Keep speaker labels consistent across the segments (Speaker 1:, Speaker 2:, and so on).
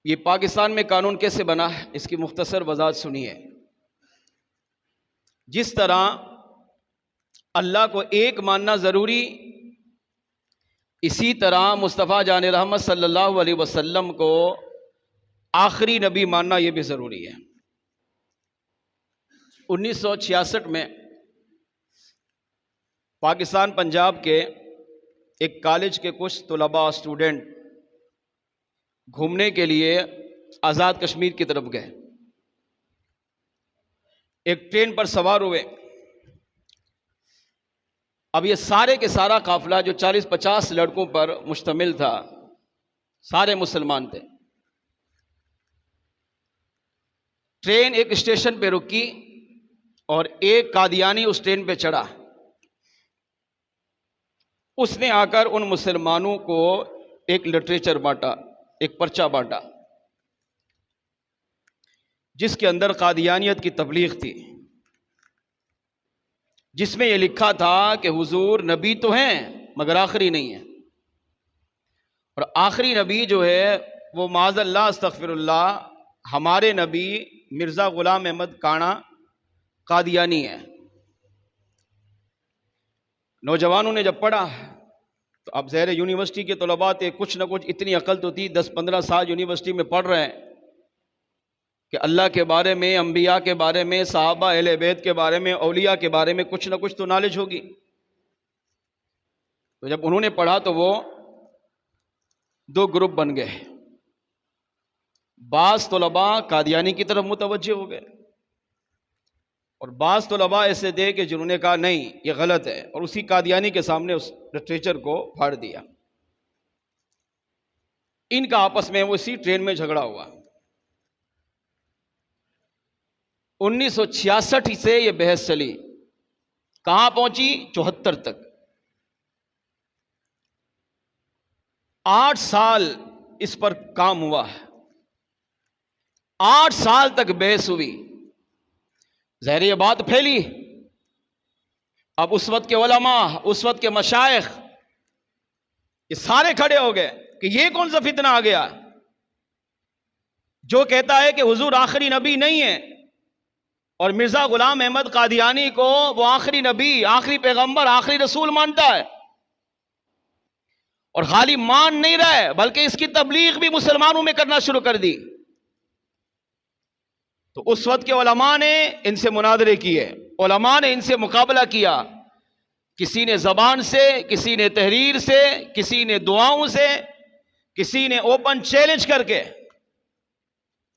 Speaker 1: یہ پاکستان میں قانون کیسے بنا ہے، اس کی مختصر وضاحت سنیے۔ جس طرح اللہ کو ایک ماننا ضروری، اسی طرح مصطفیٰ جان رحمت صلی اللہ علیہ وسلم کو آخری نبی ماننا یہ بھی ضروری ہے۔ 1966 میں پاکستان پنجاب کے ایک کالج کے کچھ طلباء اسٹوڈنٹ گھومنے کے لیے آزاد کشمیر کی طرف گئے۔ ایک ٹرین پر سوار ہوئے۔ اب یہ سارے کے سارا قافلہ جو 40-50 لڑکوں پر مشتمل تھا، سارے مسلمان تھے۔ ٹرین ایک اسٹیشن پہ رکی اور ایک قادیانی اس ٹرین پہ چڑھا۔ اس نے آ کر ان مسلمانوں کو ایک لٹریچر بانٹا، ایک پرچہ بانٹا، جس کے اندر قادیانیت کی تبلیغ تھی، جس میں یہ لکھا تھا کہ حضور نبی تو ہیں مگر آخری نہیں ہیں، اور آخری نبی جو ہے وہ معاذ اللہ استغفر اللہ ہمارے نبی مرزا غلام احمد کانا قادیانی ہے۔ نوجوانوں نے جب پڑھا تو اب ظاہر یونیورسٹی کے طلباء تھے، کچھ نہ کچھ اتنی عقل تو تھی، 10-15 سال یونیورسٹی میں پڑھ رہے ہیں کہ اللہ کے بارے میں، انبیاء کے بارے میں، صحابہ اہل بیت کے بارے میں، اولیاء کے بارے میں کچھ نہ کچھ تو نالج ہوگی۔ تو جب انہوں نے پڑھا تو وہ 2 گروپ بن گئے۔ بعض طلباء قادیانی کی طرف متوجہ ہو گئے اور بعض طلباء ایسے تھے کہ جنہوں نے کہا نہیں یہ غلط ہے، اور اسی قادیانی کے سامنے اس لٹریچر کو پھاڑ دیا۔ ان کا آپس میں وہ اسی ٹرین میں جھگڑا ہوا۔ 1966 سے یہ بحث چلی، کہاں پہنچی؟ 74 تک۔ 8 سال اس پر کام ہوا، 8 سال تک بحث ہوئی۔ ظاہر یہ بات پھیلی، اب اس وقت کے علماء، اس وقت کے مشائخ یہ سارے کھڑے ہو گئے کہ یہ کون سا فتنہ آ گیا جو کہتا ہے کہ حضور آخری نبی نہیں ہے، اور مرزا غلام احمد قادیانی کو وہ آخری نبی، آخری پیغمبر، آخری رسول مانتا ہے، اور خالی مان نہیں رہے بلکہ اس کی تبلیغ بھی مسلمانوں میں کرنا شروع کر دی۔ تو اس وقت کے علماء نے ان سے مناظرے کیے، علماء نے ان سے مقابلہ کیا، کسی نے زبان سے، کسی نے تحریر سے، کسی نے دعاؤں سے، کسی نے اوپن چیلنج کر کے،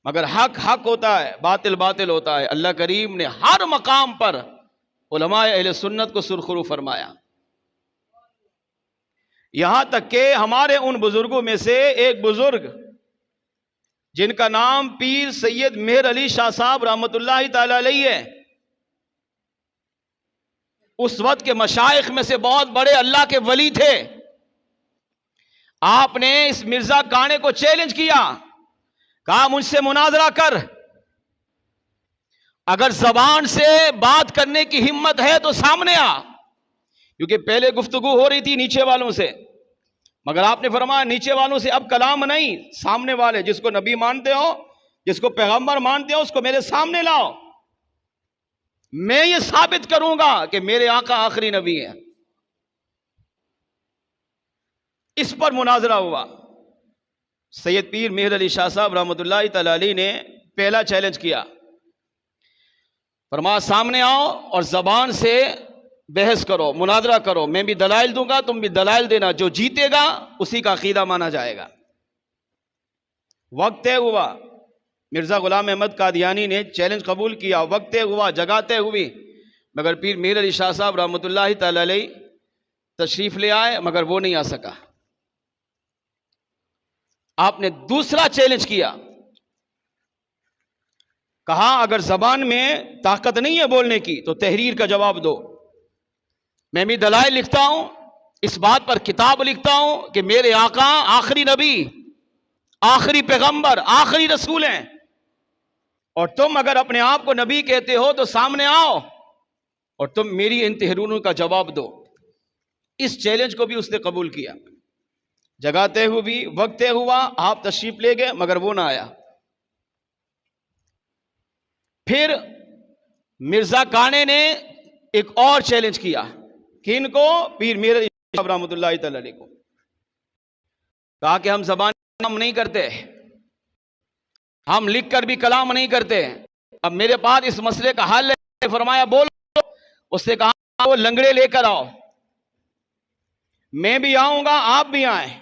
Speaker 1: مگر حق حق ہوتا ہے، باطل باطل ہوتا ہے۔ اللہ کریم نے ہر مقام پر علماء اہل سنت کو سرخرو فرمایا، یہاں تک کہ ہمارے ان بزرگوں میں سے ایک بزرگ جن کا نام پیر سید مہر علی شاہ صاحب رحمۃ اللہ تعالی علیہ ہے، اس وقت کے مشائخ میں سے بہت بڑے اللہ کے ولی تھے، آپ نے اس مرزا کانے کو چیلنج کیا، کہا مجھ سے مناظرہ کر، اگر زبان سے بات کرنے کی ہمت ہے تو سامنے آ، کیونکہ پہلے گفتگو ہو رہی تھی نیچے والوں سے، مگر آپ نے فرمایا نیچے والوں سے اب کلام نہیں، سامنے والے جس کو نبی مانتے ہو، جس کو پیغمبر مانتے ہو، اس کو میرے سامنے لاؤ، میں یہ ثابت کروں گا کہ میرے آقا آخری نبی ہے۔ اس پر مناظرہ ہوا۔ سید پیر مہر علی شاہ صاحب رحمۃ اللہ تعالی علیہ نے پہلا چیلنج کیا، فرمایا سامنے آؤ اور زبان سے بحث کرو، مناظرہ کرو، میں بھی دلائل دوں گا، تم بھی دلائل دینا، جو جیتے گا اسی کا عقیدہ مانا جائے گا۔ وقت طے ہوا، مرزا غلام احمد قادیانی نے چیلنج قبول کیا، وقت طے ہوا، جگہ طے ہوئی، مگر پیر مہر علی شاہ صاحب رحمۃ اللہ تعالی علیہ تشریف لے آئے، مگر وہ نہیں آ سکا۔ آپ نے دوسرا چیلنج کیا، کہا اگر زبان میں طاقت نہیں ہے بولنے کی تو تحریر کا جواب دو، میں بھی دلائل لکھتا ہوں، اس بات پر کتاب لکھتا ہوں کہ میرے آقا آخری نبی، آخری پیغمبر، آخری رسول ہیں، اور تم اگر اپنے آپ کو نبی کہتے ہو تو سامنے آؤ اور تم میری ان تحریروں کا جواب دو۔ اس چیلنج کو بھی اس نے قبول کیا۔ جگاتے ہوئے بھی وقت طے ہوا، آپ تشریف لے گئے مگر وہ نہ آیا۔ پھر مرزا کانے نے ایک اور چیلنج کیا، کن کو؟ پیر میر علی شاہ صاحب رحمۃ اللہ تعالی علیہ کو۔ کہا کہ ہم زبان کلام نہیں کرتے، ہم لکھ کر بھی کلام نہیں کرتے، اب میرے پاس اس مسئلے کا حل ہے۔ فرمایا بولو۔ اس نے کہا وہ لنگڑے لے کر آؤ، میں بھی آؤں گا، آپ بھی آئیں،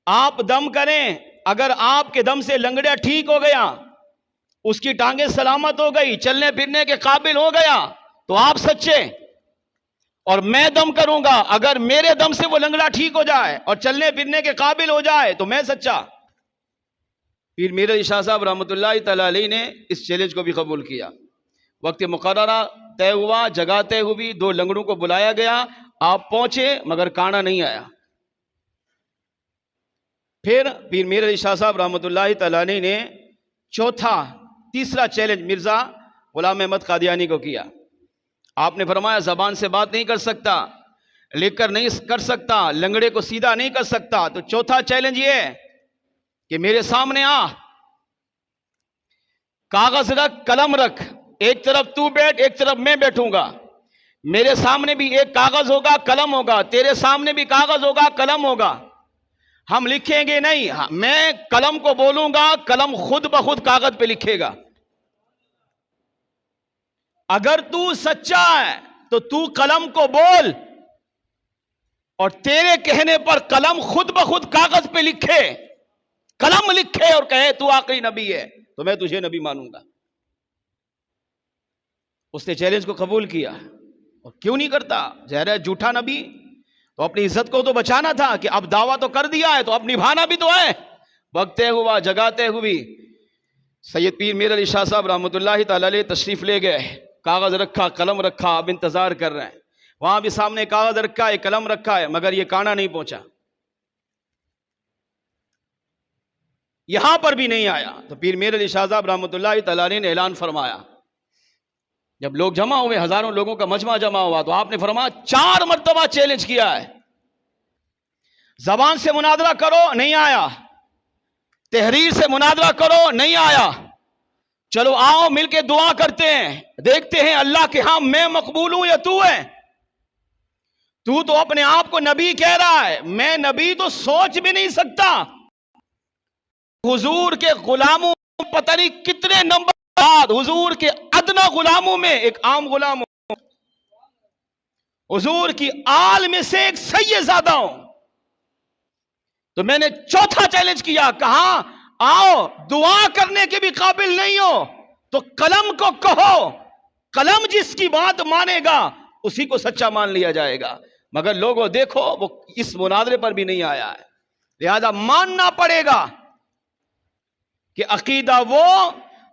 Speaker 1: آپ دم کریں، اگر آپ کے دم سے لنگڑا ٹھیک ہو گیا، اس کی ٹانگیں سلامت ہو گئی، چلنے پھرنے کے قابل ہو گیا تو آپ سچے، اور میں دم کروں گا، اگر میرے دم سے وہ لنگڑا ٹھیک ہو جائے اور چلنے پھرنے کے قابل ہو جائے تو میں سچا۔ پیر میر علی شاہ صاحب رحمۃ اللہ تعالی علیہ نے اس چیلنج کو بھی قبول کیا۔ وقت مقررہ طے ہوا، جگاتے ہوئے بھی 2 لنگڑوں کو بلایا گیا، آپ پہنچے مگر کانا نہیں آیا۔ پھر پیر میر علی شاہ صاحب رحمۃ اللہ تعالی علیہ نے تیسرا چیلنج مرزا غلام احمد قادیانی کو کیا۔ آپ نے فرمایا زبان سے بات نہیں کر سکتا، لکھ کر نہیں کر سکتا، لنگڑے کو سیدھا نہیں کر سکتا، تو چوتھا چیلنج یہ ہے کہ میرے سامنے آ، کاغذ رکھ، قلم رکھ، ایک طرف تو بیٹھ، ایک طرف میں بیٹھوں گا، میرے سامنے بھی ایک کاغذ ہوگا، قلم ہوگا، تیرے سامنے بھی کاغذ ہوگا، قلم ہوگا، ہم لکھیں گے نہیں، میں قلم کو بولوں گا، قلم خود بخود کاغذ پہ لکھے گا۔ اگر تو سچا ہے تو تو قلم کو بول، اور تیرے کہنے پر قلم خود بخود کاغذ پہ لکھے، قلم لکھے اور کہے تو آخری نبی ہے تو میں تجھے نبی مانوں گا۔ اس نے چیلنج کو قبول کیا، اور کیوں نہیں کرتا؟ ظاہر ہے جھوٹا نبی تو اپنی عزت کو تو بچانا تھا، کہ اب دعویٰ تو کر دیا ہے تو اب نبھانا بھی تو ہے۔ وقت طے ہوا، جگاتے ہوئے سید پیر میر علی شاہ صاحب رحمۃ اللہ تعالی علیہ تشریف لے گئے، کاغذ رکھا، قلم رکھا، اب انتظار کر رہے ہیں، وہاں بھی سامنے کاغذ رکھا ہے، قلم رکھا ہے، مگر یہ کانا نہیں پہنچا، یہاں پر بھی نہیں آیا۔ تو پیر میر علی شاہ صاحب رحمۃ اللہ تعالی علیہ نے اعلان فرمایا، جب لوگ جمع ہوئے، ہزاروں لوگوں کا مجمع جمع ہوا، تو آپ نے فرمایا 4 مرتبہ چیلنج کیا ہے، زبان سے مناظرہ کرو، نہیں آیا، تحریر سے مناظرہ کرو، نہیں آیا، چلو آؤ مل کے دعا کرتے ہیں، دیکھتے ہیں اللہ کے ہاں میں مقبول ہوں یا تو ہے۔ تو اپنے آپ کو نبی کہہ رہا ہے، میں نبی تو سوچ بھی نہیں سکتا۔ حضور کے غلاموں پتہ نہیں کتنے نمبر بعد، حضور کے ادنا غلاموں میں ایک عام غلام ہوں، حضور کی آل میں سے ایک سید زادہ ہوں، تو میں نے چوتھا چیلنج کیا، کہا آؤ دعا کرنے کے بھی قابل نہیں ہو تو قلم کو کہو، قلم جس کی بات مانے گا اسی کو سچا مان لیا جائے گا، مگر لوگوں دیکھو وہ اس مناظرے پر بھی نہیں آیا ہے، لہذا ماننا پڑے گا کہ عقیدہ وہ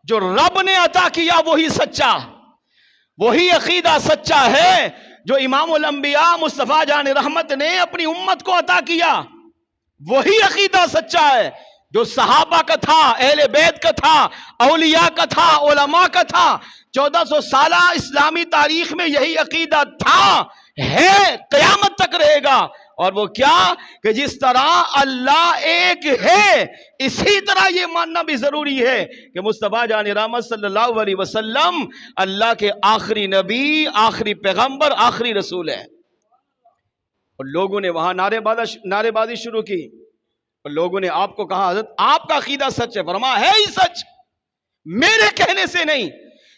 Speaker 1: جو رب نے عطا کیا وہی سچا، وہی عقیدہ سچا ہے جو امام الانبیاء مصطفیٰ جان رحمت نے اپنی امت کو عطا کیا، وہی عقیدہ سچا ہے جو صحابہ کا تھا، اہل بیت کا تھا، اولیاء کا تھا، علماء کا تھا۔ 1400 سالہ اسلامی تاریخ میں یہی عقیدہ تھا، ہے، قیامت تک رہے گا، اور وہ کیا کہ جس طرح اللہ ایک ہے اسی طرح یہ ماننا بھی ضروری ہے کہ مصطفیٰ جان رحمت صلی اللہ علیہ وسلم اللہ کے آخری نبی، آخری پیغمبر، آخری رسول ہے۔ اور لوگوں نے وہاں نعرے بازی شروع کی، اور لوگوں نے آپ کو کہا حضرت آپ کا عقیدہ سچ ہے، فرمایا ہے ہی سچ، میرے کہنے سے نہیں،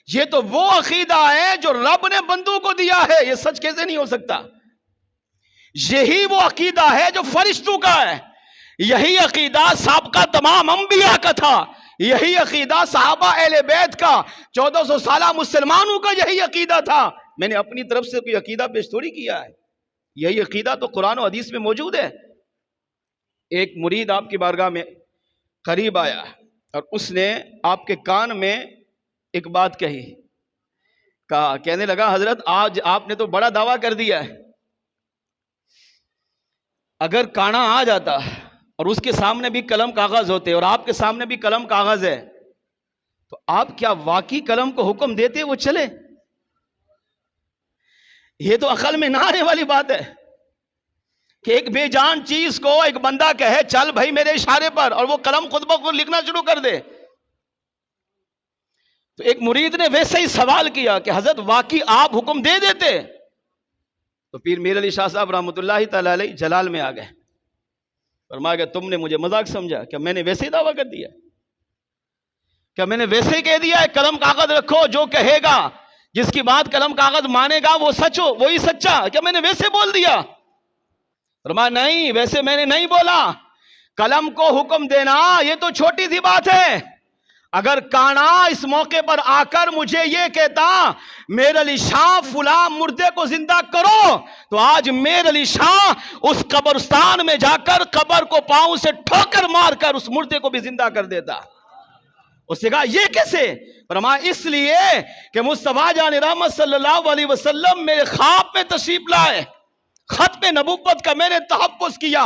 Speaker 1: یہ تو وہ عقیدہ ہے جو رب نے بندوں کو دیا ہے، یہ سچ کیسے نہیں ہو سکتا؟ یہی وہ عقیدہ ہے جو فرشتوں کا ہے، یہی عقیدہ سابقہ تمام انبیاء کا تھا، یہی عقیدہ صحابہ اہل بیت کا، 1400 سالہ مسلمانوں کا یہی عقیدہ تھا۔ میں نے اپنی طرف سے کوئی عقیدہ پیش تھوڑی کیا ہے، یہی عقیدہ تو قرآن و حدیث میں موجود ہے۔ ایک مرید آپ کی بارگاہ میں قریب آیا اور اس نے آپ کے کان میں ایک بات کہنے لگا حضرت آج آپ نے تو بڑا دعویٰ کر دیا ہے، اگر کانا آ جاتا اور اس کے سامنے بھی قلم کاغذ ہوتے اور آپ کے سامنے بھی قلم کاغذ ہے تو آپ کیا واقعی قلم کو حکم دیتے وہ چلے؟ یہ تو عقل میں نہ آنے والی بات ہے کہ ایک بے جان چیز کو ایک بندہ کہے چل بھائی میرے اشارے پر، اور وہ قلم خود بخود لکھنا شروع کر دے. تو ایک مرید نے ویسے ہی سوال کیا کہ حضرت واقعی آپ حکم دے دیتے؟ تو پیر میر علی شاہ صاحب رحمۃ اللہ تعالی علیہ جلال میں آ گئے. فرمایا کہ تم نے مجھے مذاق سمجھا؟ کیا میں نے ویسے ہی دعویٰ کر دیا؟ کیا میں نے ویسے ہی کہہ دیا ہے قلم کاغذ رکھو، جو کہے گا جس کی بات قلم کاغذ مانے گا وہ سچ ہو، وہی سچا؟ کیا میں نے ویسے بول دیا؟ فرمایا نہیں، ویسے میں نے نہیں بولا. قلم کو حکم دینا یہ تو چھوٹی سی بات ہے. اگر کانا اس موقع پر آ کر مجھے یہ کہتا میر علی شاہ فلاں مردے کو زندہ کرو، تو آج میر علی شاہ اس قبرستان میں جا کر قبر کو پاؤں سے ٹھوکر مار کر اس مردے کو بھی زندہ کر دیتا. اس نے کہا یہ کیسے؟ فرمایا اس لیے کہ مصطفیٰ جان رحمت صلی اللہ علیہ وسلم میرے خواب میں تشریف لائے، ختم نبوت کا میں نے تحفظ کیا،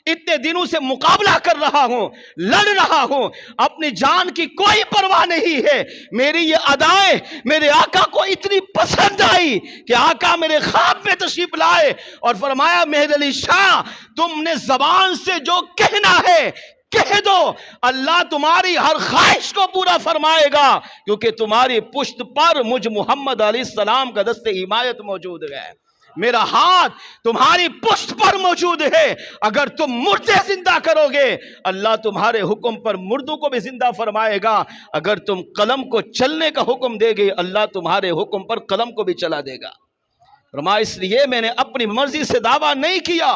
Speaker 1: اتنے دنوں سے مقابلہ کر رہا ہوں، لڑ رہا ہوں، اپنی جان کی کوئی پرواہ نہیں ہے. میری یہ ادائیں میرے آقا کو اتنی پسند آئی کہ آقا میرے خواب میں تشریف لائے اور فرمایا مہر علی شاہ تم نے زبان سے جو کہنا ہے کہہ دو، اللہ تمہاری ہر خواہش کو پورا فرمائے گا، کیونکہ تمہاری پشت پر مجھ محمد علیہ السلام کا دست حمایت موجود ہے. میرا ہاتھ تمہاری پشت پر موجود ہے. اگر تم مردے زندہ کرو گے اللہ تمہارے حکم پر مردوں کو بھی زندہ فرمائے گا. اگر تم قلم کو چلنے کا حکم دے گے اللہ تمہارے حکم پر قلم کو بھی چلا دے گا. فرمایا اس لیے میں نے اپنی مرضی سے دعویٰ نہیں کیا،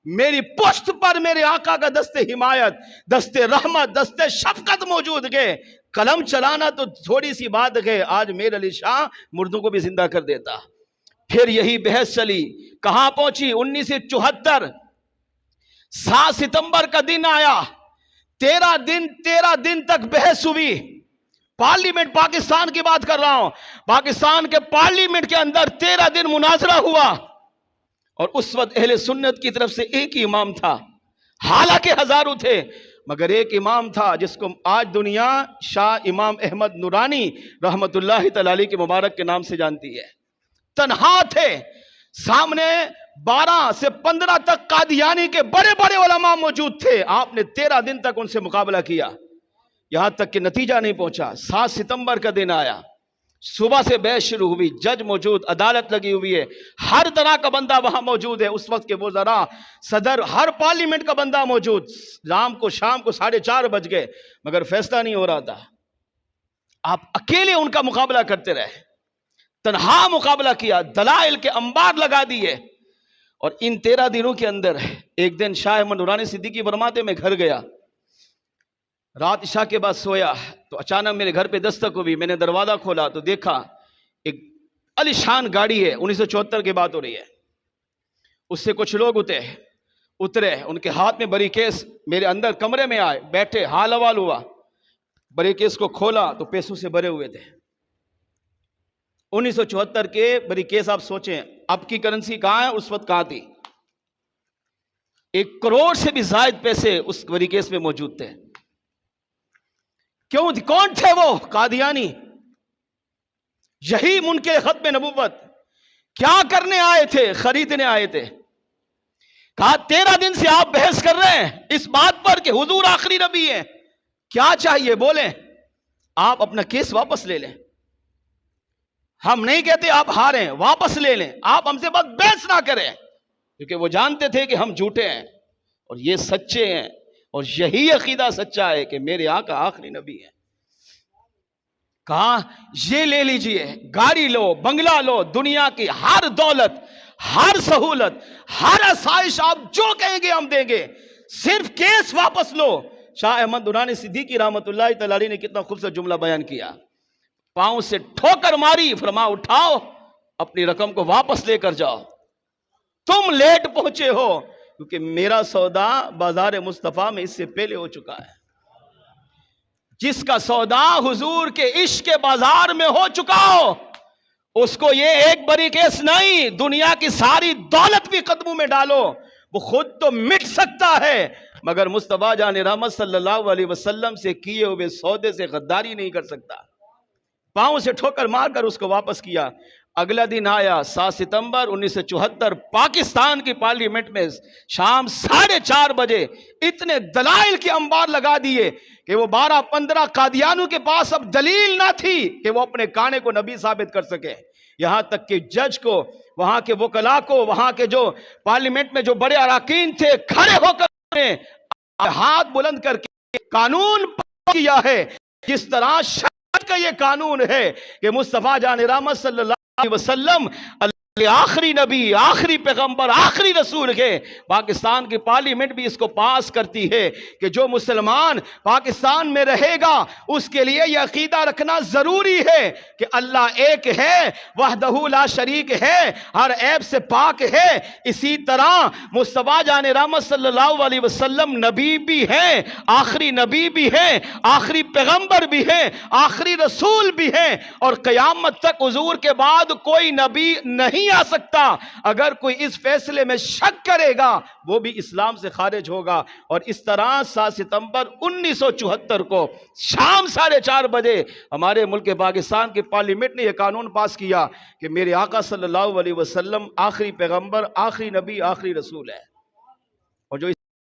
Speaker 1: میری پشت پر میرے آقا کا دست حمایت، دست رحمت، دست شفقت موجود ہے. قلم چلانا تو تھوڑی سی بات ہے، آج میر علی شاہ مردوں کو بھی زندہ کر دیتا. پھر یہی بحث چلی، کہاں پہنچی؟ 1974 7 ستمبر کا دن آیا، 13 دن تک بحث ہوئی. پارلیمنٹ پاکستان کی بات کر رہا ہوں، پاکستان کے پارلیمنٹ کے اندر 13 دن مناظرہ ہوا. اور اس وقت اہل سنت کی طرف سے ایک ہی امام تھا، حالانکہ ہزاروں تھے مگر ایک امام تھا جس کو آج دنیا شاہ امام احمد نورانی رحمت اللہ تعالی علیہ کے مبارک کے نام سے جانتی ہے. تنہا تھے، سامنے 12 سے 15 تک قادیانی کے بڑے بڑے علماء موجود تھے. آپ نے 13 دن تک ان سے مقابلہ کیا، یہاں تک کہ نتیجہ نہیں پہنچا. 7 ستمبر کا دن آیا، صبح سے بحث شروع ہوئی، جج موجود، عدالت لگی ہوئی ہے، ہر طرح کا بندہ وہاں موجود ہے. اس وقت کے وزراء، صدر، ہر پارلیمنٹ کا بندہ موجود. شام کو 4:30 بج گئے مگر فیصلہ نہیں ہو رہا تھا. آپ اکیلے ان کا مقابلہ کرتے رہے، تنہا مقابلہ کیا، دلائل کے انبار لگا دیے. اور ان 13 دنوں کے اندر ایک دن شاہ احمد نورانی صدیقی فرماتے میں گھر گیا، رات عشاء کے بعد سویا تو اچانک میرے گھر پہ دستک ہوئی. میں نے دروازہ کھولا تو دیکھا ایک عالی شان گاڑی ہے، 1974 کی بات ہو رہی ہے. اس سے کچھ لوگ اترے، ان کے ہاتھ میں بری کیس. میرے اندر کمرے میں آئے، بیٹھے، حال حوال ہوا. بری کیس کو کھولا تو پیسوں سے بھرے ہوئے تھے. 1974 کے بری کیس آپ سوچیں اب کی کرنسی کہاں ہے، اس وقت کہاں تھی. 1 کروڑ سے بھی زائد پیسے اس بری کیس میں موجود تھے. کیوں؟ کون تھے وہ؟ قادیانی. یہی منکر ختم نبوت. کیا کرنے آئے تھے؟ خریدنے آئے تھے. کہا 13 دن سے آپ بحث کر رہے ہیں اس بات پر کہ حضور آخری نبی ہیں، کیا چاہیے بولیں؟ آپ اپنا کیس واپس لے لیں. ہم نہیں کہتے آپ ہاریں، واپس لے لیں. آپ ہم سے بس بحث نہ کریں، کیونکہ وہ جانتے تھے کہ ہم جھوٹے ہیں اور یہ سچے ہیں، اور یہی عقیدہ سچا ہے کہ میرے آقا آخری نبی ہے. کہا یہ لے لیجئے، گاڑی لو، بنگلہ لو، دنیا کی ہر دولت، ہر سہولت، ہر آسائش آپ جو کہیں گے ہم دیں گے، صرف کیس واپس لو. شاہ احمد نورانی صدیقی رحمت اللہ تعالی علیہ نے کتنا خوبصورت جملہ بیان کیا. پاؤں سے ٹھوکر ماری، فرمایا اٹھاؤ اپنی رقم کو واپس لے کر جاؤ، تم لیٹ پہنچے ہو کیونکہ میرا سودا بازار مصطفیٰ میں اس سے پہلے ہو چکا ہے. جس کا سودا حضور کے عشق کے بازار میں ہو چکا ہو اس کو یہ ایک بری کیس نہیں، دنیا کی ساری دولت بھی قدموں میں ڈالو وہ خود تو مٹ سکتا ہے مگر مصطفیٰ جان رحمت صلی اللہ علیہ وسلم سے کیے ہوئے سودے سے غداری نہیں کر سکتا. پاؤں سے ٹھوکر مار کر اس کو واپس کیا. اگلا دن آیا 7 ستمبر 1974 پاکستان کی پارلیمنٹ میں شام 4:30 بجے اتنے دلائل کے انبار لگا دیے کہ وہ 12-15 قادیانوں کے پاس اب دلیل نہ تھی کہ وہ اپنے کانے کو نبی ثابت کر سکے. یہاں تک کہ جج کو، وہاں کے وکلا کو، وہاں کے جو پارلیمنٹ میں جو بڑے اراکین تھے، کھڑے ہو کر ہاتھ بلند کر کے قانون کیا ہے. جس طرح شریعت کا یہ قانون ہے کہ مصطفیٰ جان رحمت صلی اللہ علیہ وسلم آخری نبی، آخری پیغمبر، آخری رسول ہے، پاکستان کی پارلیمنٹ بھی اس کو پاس کرتی ہے کہ جو مسلمان پاکستان میں رہے گا اس کے لیے یہ عقیدہ رکھنا ضروری ہے کہ اللہ ایک ہے، وحدہ لا شریک ہے، ہر عیب سے پاک ہے. اسی طرح مصطفیٰ جان رحمت صلی اللہ علیہ وسلم نبی بھی ہیں، آخری نبی بھی ہیں، آخری پیغمبر بھی ہیں، آخری رسول بھی ہیں، اور قیامت تک حضور کے بعد کوئی نبی نہیں آ سکتا. اگر کوئی اس فیصلے میں شک کرے گا وہ بھی اسلام سے خارج ہوگا. اور اس طرح 7 ستمبر 1974 کو شام 4:30 بجے ہمارے ملک پاکستان کی پارلیمنٹ نے یہ قانون پاس کیا کہ میرے آقا صلی اللہ علیہ وسلم آخری پیغمبر، آخری نبی، آخری رسول ہے.